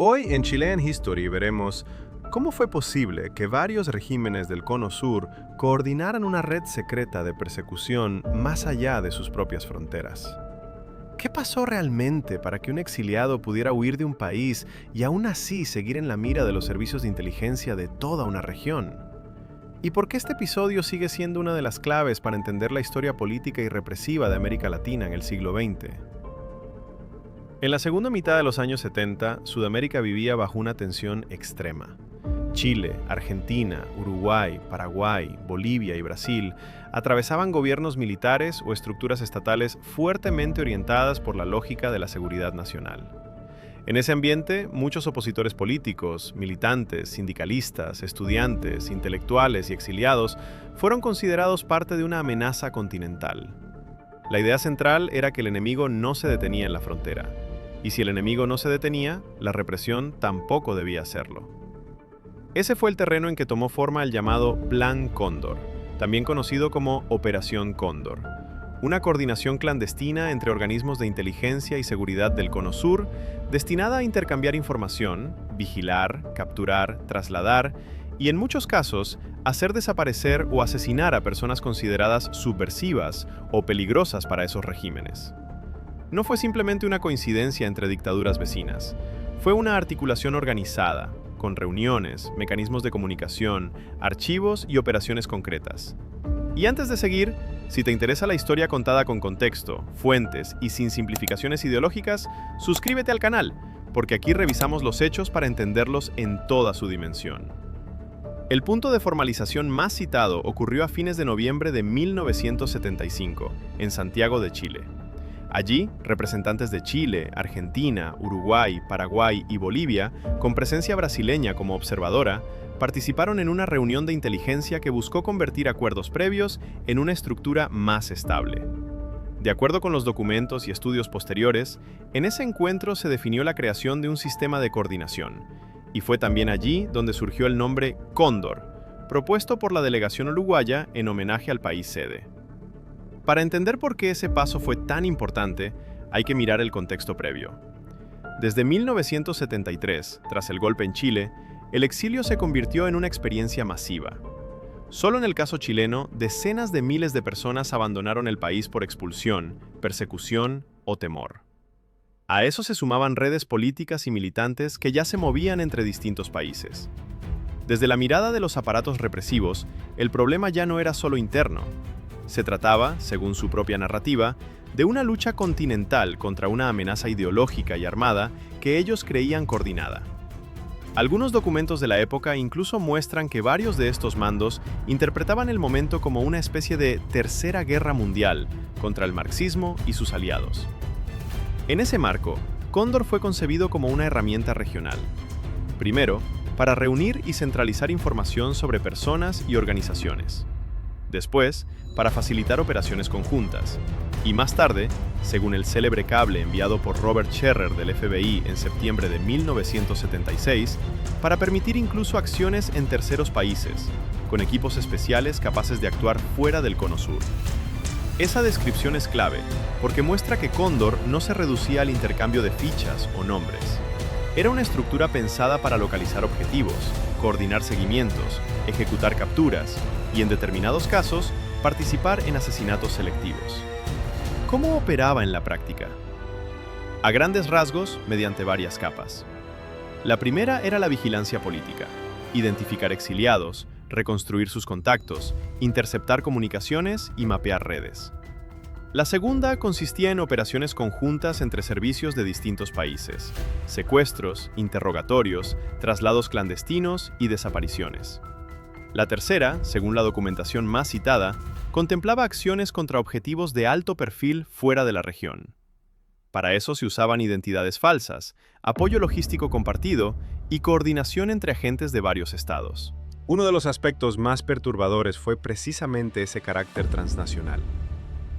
Hoy en Chilean History veremos cómo fue posible que varios regímenes del Cono Sur coordinaran una red secreta de persecución más allá de sus propias fronteras. ¿Qué pasó realmente para que un exiliado pudiera huir de un país y aún así seguir en la mira de los servicios de inteligencia de toda una región? ¿Y por qué este episodio sigue siendo una de las claves para entender la historia política y represiva de América Latina en el siglo XX? En la segunda mitad de los años 70, Sudamérica vivía bajo una tensión extrema. Chile, Argentina, Uruguay, Paraguay, Bolivia y Brasil atravesaban gobiernos militares o estructuras estatales fuertemente orientadas por la lógica de la seguridad nacional. En ese ambiente, muchos opositores políticos, militantes, sindicalistas, estudiantes, intelectuales y exiliados fueron considerados parte de una amenaza continental. La idea central era que el enemigo no se detenía en la frontera, y si el enemigo no se detenía, la represión tampoco debía hacerlo. Ese fue el terreno en que tomó forma el llamado Plan Cóndor, también conocido como Operación Cóndor, una coordinación clandestina entre organismos de inteligencia y seguridad del Cono Sur, destinada a intercambiar información, vigilar, capturar, trasladar y, en muchos casos, hacer desaparecer o asesinar a personas consideradas subversivas o peligrosas para esos regímenes. No fue simplemente una coincidencia entre dictaduras vecinas, fue una articulación organizada, con reuniones, mecanismos de comunicación, archivos y operaciones concretas. Y antes de seguir, si te interesa la historia contada con contexto, fuentes y sin simplificaciones ideológicas, suscríbete al canal, porque aquí revisamos los hechos para entenderlos en toda su dimensión. El punto de formalización más citado ocurrió a fines de noviembre de 1975, en Santiago de Chile. Allí, representantes de Chile, Argentina, Uruguay, Paraguay y Bolivia, con presencia brasileña como observadora, participaron en una reunión de inteligencia que buscó convertir acuerdos previos en una estructura más estable. De acuerdo con los documentos y estudios posteriores, en ese encuentro se definió la creación de un sistema de coordinación, y fue también allí donde surgió el nombre Cóndor, propuesto por la delegación uruguaya en homenaje al país sede. Para entender por qué ese paso fue tan importante, hay que mirar el contexto previo. Desde 1973, tras el golpe en Chile, el exilio se convirtió en una experiencia masiva. Solo en el caso chileno, decenas de miles de personas abandonaron el país por expulsión, persecución o temor. A eso se sumaban redes políticas y militantes que ya se movían entre distintos países. Desde la mirada de los aparatos represivos, el problema ya no era solo interno. Se trataba, según su propia narrativa, de una lucha continental contra una amenaza ideológica y armada que ellos creían coordinada. Algunos documentos de la época incluso muestran que varios de estos mandos interpretaban el momento como una especie de Tercera Guerra Mundial contra el marxismo y sus aliados. En ese marco, Cóndor fue concebido como una herramienta regional. Primero, para reunir y centralizar información sobre personas y organizaciones. Después, para facilitar operaciones conjuntas. Y más tarde, según el célebre cable enviado por Robert Scherer del FBI en septiembre de 1976, para permitir incluso acciones en terceros países, con equipos especiales capaces de actuar fuera del Cono Sur. Esa descripción es clave, porque muestra que Cóndor no se reducía al intercambio de fichas o nombres. Era una estructura pensada para localizar objetivos, coordinar seguimientos, ejecutar capturas y, en determinados casos, participar en asesinatos selectivos. ¿Cómo operaba en la práctica? A grandes rasgos, mediante varias capas. La primera era la vigilancia política, identificar exiliados, reconstruir sus contactos, interceptar comunicaciones y mapear redes. La segunda consistía en operaciones conjuntas entre servicios de distintos países, secuestros, interrogatorios, traslados clandestinos y desapariciones. La tercera, según la documentación más citada, contemplaba acciones contra objetivos de alto perfil fuera de la región. Para eso se usaban identidades falsas, apoyo logístico compartido y coordinación entre agentes de varios estados. Uno de los aspectos más perturbadores fue precisamente ese carácter transnacional.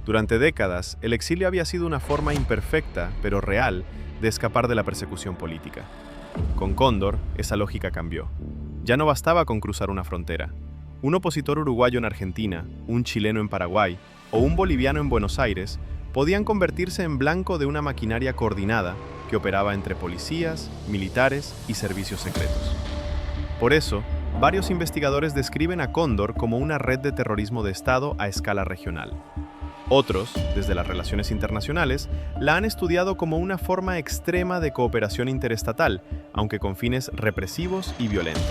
Durante décadas, el exilio había sido una forma imperfecta, pero real, de escapar de la persecución política. Con Cóndor, esa lógica cambió. Ya no bastaba con cruzar una frontera. Un opositor uruguayo en Argentina, un chileno en Paraguay o un boliviano en Buenos Aires podían convertirse en blanco de una maquinaria coordinada que operaba entre policías, militares y servicios secretos. Por eso, varios investigadores describen a Cóndor como una red de terrorismo de Estado a escala regional. Otros, desde las relaciones internacionales, la han estudiado como una forma extrema de cooperación interestatal, aunque con fines represivos y violentos.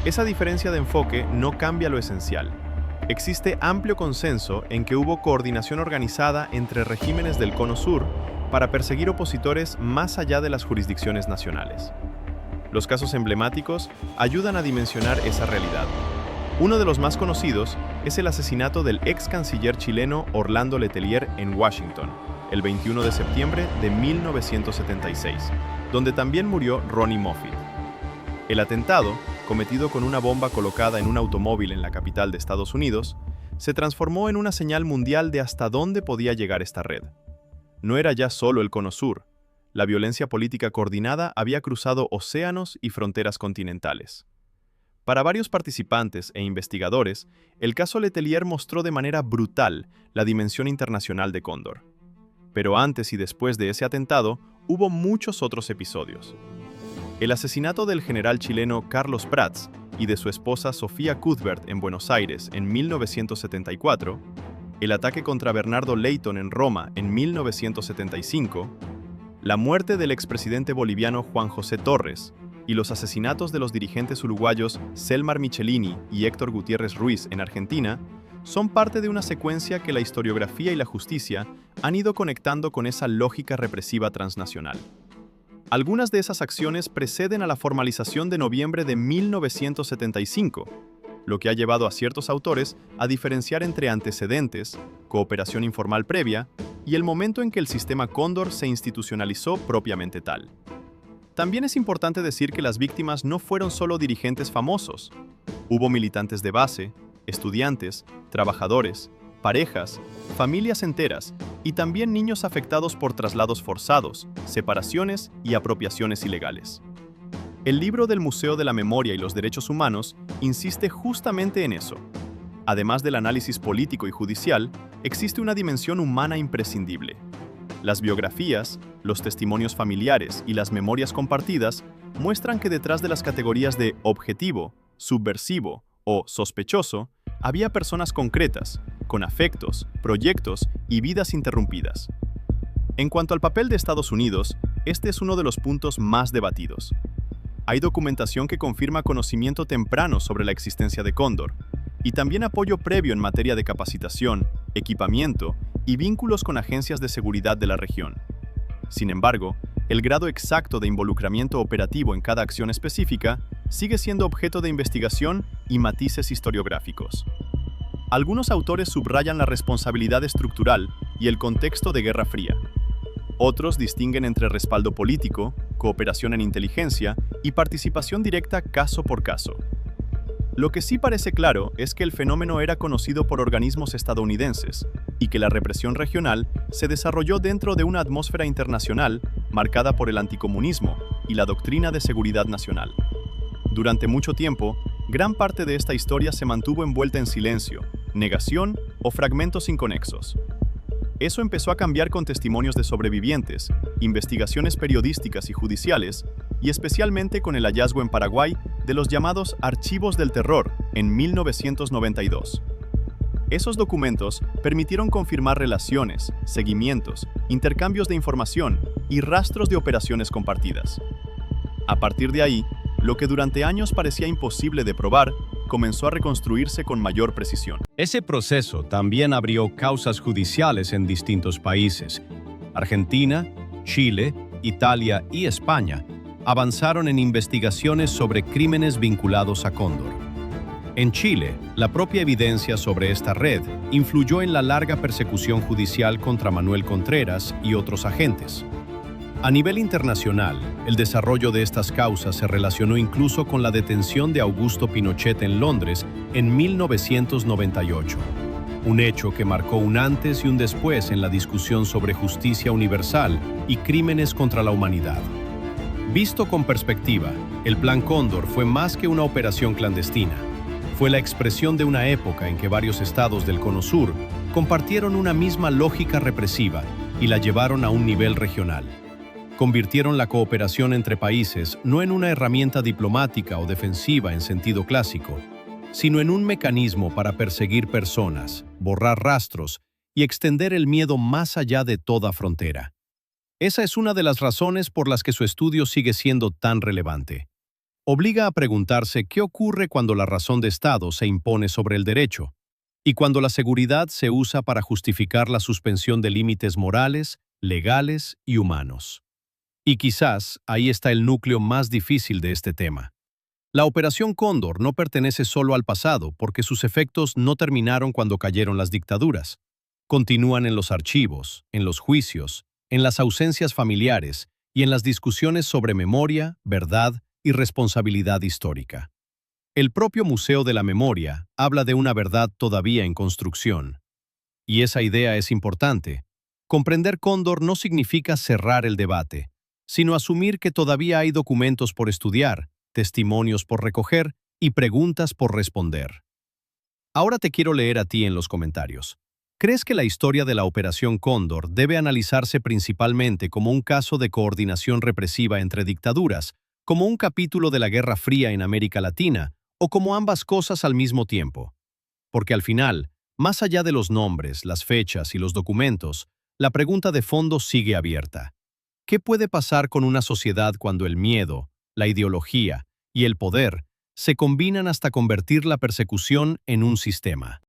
Esa diferencia de enfoque no cambia lo esencial. Existe amplio consenso en que hubo coordinación organizada entre regímenes del Cono Sur para perseguir opositores más allá de las jurisdicciones nacionales. Los casos emblemáticos ayudan a dimensionar esa realidad. Uno de los más conocidos es el asesinato del ex canciller chileno Orlando Letelier en Washington, el 21 de septiembre de 1976, donde también murió Ronnie Moffitt. El atentado, cometido con una bomba colocada en un automóvil en la capital de Estados Unidos, se transformó en una señal mundial de hasta dónde podía llegar esta red. No era ya solo el Cono Sur. La violencia política coordinada había cruzado océanos y fronteras continentales. Para varios participantes e investigadores, el caso Letelier mostró de manera brutal la dimensión internacional de Cóndor. Pero antes y después de ese atentado, hubo muchos otros episodios. El asesinato del general chileno Carlos Prats y de su esposa Sofía Cuthbert en Buenos Aires en 1974, el ataque contra Bernardo Leyton en Roma en 1975, la muerte del expresidente boliviano Juan José Torres y los asesinatos de los dirigentes uruguayos Selmar Michelini y Héctor Gutiérrez Ruiz en Argentina son parte de una secuencia que la historiografía y la justicia han ido conectando con esa lógica represiva transnacional. Algunas de esas acciones preceden a la formalización de noviembre de 1975, lo que ha llevado a ciertos autores a diferenciar entre antecedentes, cooperación informal previa, y el momento en que el sistema Cóndor se institucionalizó propiamente tal. También es importante decir que las víctimas no fueron solo dirigentes famosos. Hubo militantes de base, estudiantes, trabajadores, parejas, familias enteras y también niños afectados por traslados forzados, separaciones y apropiaciones ilegales. El libro del Museo de la Memoria y los Derechos Humanos insiste justamente en eso. Además del análisis político y judicial, existe una dimensión humana imprescindible. Las biografías, los testimonios familiares y las memorias compartidas muestran que detrás de las categorías de objetivo, subversivo o sospechoso, había personas concretas, con afectos, proyectos y vidas interrumpidas. En cuanto al papel de Estados Unidos, este es uno de los puntos más debatidos. Hay documentación que confirma conocimiento temprano sobre la existencia de Cóndor, y también apoyo previo en materia de capacitación, equipamiento y vínculos con agencias de seguridad de la región. Sin embargo, el grado exacto de involucramiento operativo en cada acción específica sigue siendo objeto de investigación y matices historiográficos. Algunos autores subrayan la responsabilidad estructural y el contexto de Guerra Fría. Otros distinguen entre respaldo político, cooperación en inteligencia y participación directa caso por caso. Lo que sí parece claro es que el fenómeno era conocido por organismos estadounidenses y que la represión regional se desarrolló dentro de una atmósfera internacional marcada por el anticomunismo y la doctrina de seguridad nacional. Durante mucho tiempo, gran parte de esta historia se mantuvo envuelta en silencio, negación o fragmentos inconexos. Eso empezó a cambiar con testimonios de sobrevivientes, investigaciones periodísticas y judiciales, y especialmente con el hallazgo en Paraguay de los llamados Archivos del Terror en 1992. Esos documentos permitieron confirmar relaciones, seguimientos, intercambios de información y rastros de operaciones compartidas. A partir de ahí, lo que durante años parecía imposible de probar, comenzó a reconstruirse con mayor precisión. Ese proceso también abrió causas judiciales en distintos países. Argentina, Chile, Italia y España avanzaron en investigaciones sobre crímenes vinculados a Cóndor. En Chile, la propia evidencia sobre esta red influyó en la larga persecución judicial contra Manuel Contreras y otros agentes. A nivel internacional, el desarrollo de estas causas se relacionó incluso con la detención de Augusto Pinochet en Londres en 1998, un hecho que marcó un antes y un después en la discusión sobre justicia universal y crímenes contra la humanidad. Visto con perspectiva, el Plan Cóndor fue más que una operación clandestina. Fue la expresión de una época en que varios estados del Cono Sur compartieron una misma lógica represiva y la llevaron a un nivel regional. convirtieron la cooperación entre países no en una herramienta diplomática o defensiva en sentido clásico, sino en un mecanismo para perseguir personas, borrar rastros y extender el miedo más allá de toda frontera. Esa es una de las razones por las que su estudio sigue siendo tan relevante. Obliga a preguntarse qué ocurre cuando la razón de Estado se impone sobre el derecho y cuando la seguridad se usa para justificar la suspensión de límites morales, legales y humanos. Y quizás ahí está el núcleo más difícil de este tema. La Operación Cóndor no pertenece solo al pasado porque sus efectos no terminaron cuando cayeron las dictaduras. Continúan en los archivos, en los juicios, en las ausencias familiares y en las discusiones sobre memoria, verdad y responsabilidad histórica. El propio Museo de la Memoria habla de una verdad todavía en construcción. Y esa idea es importante. Comprender Cóndor no significa cerrar el debate, sino asumir que todavía hay documentos por estudiar, testimonios por recoger y preguntas por responder. Ahora te quiero leer a ti en los comentarios. ¿Crees que la historia de la Operación Cóndor debe analizarse principalmente como un caso de coordinación represiva entre dictaduras, como un capítulo de la Guerra Fría en América Latina, o como ambas cosas al mismo tiempo? Porque al final, más allá de los nombres, las fechas y los documentos, la pregunta de fondo sigue abierta. ¿Qué puede pasar con una sociedad cuando el miedo, la ideología y el poder se combinan hasta convertir la persecución en un sistema?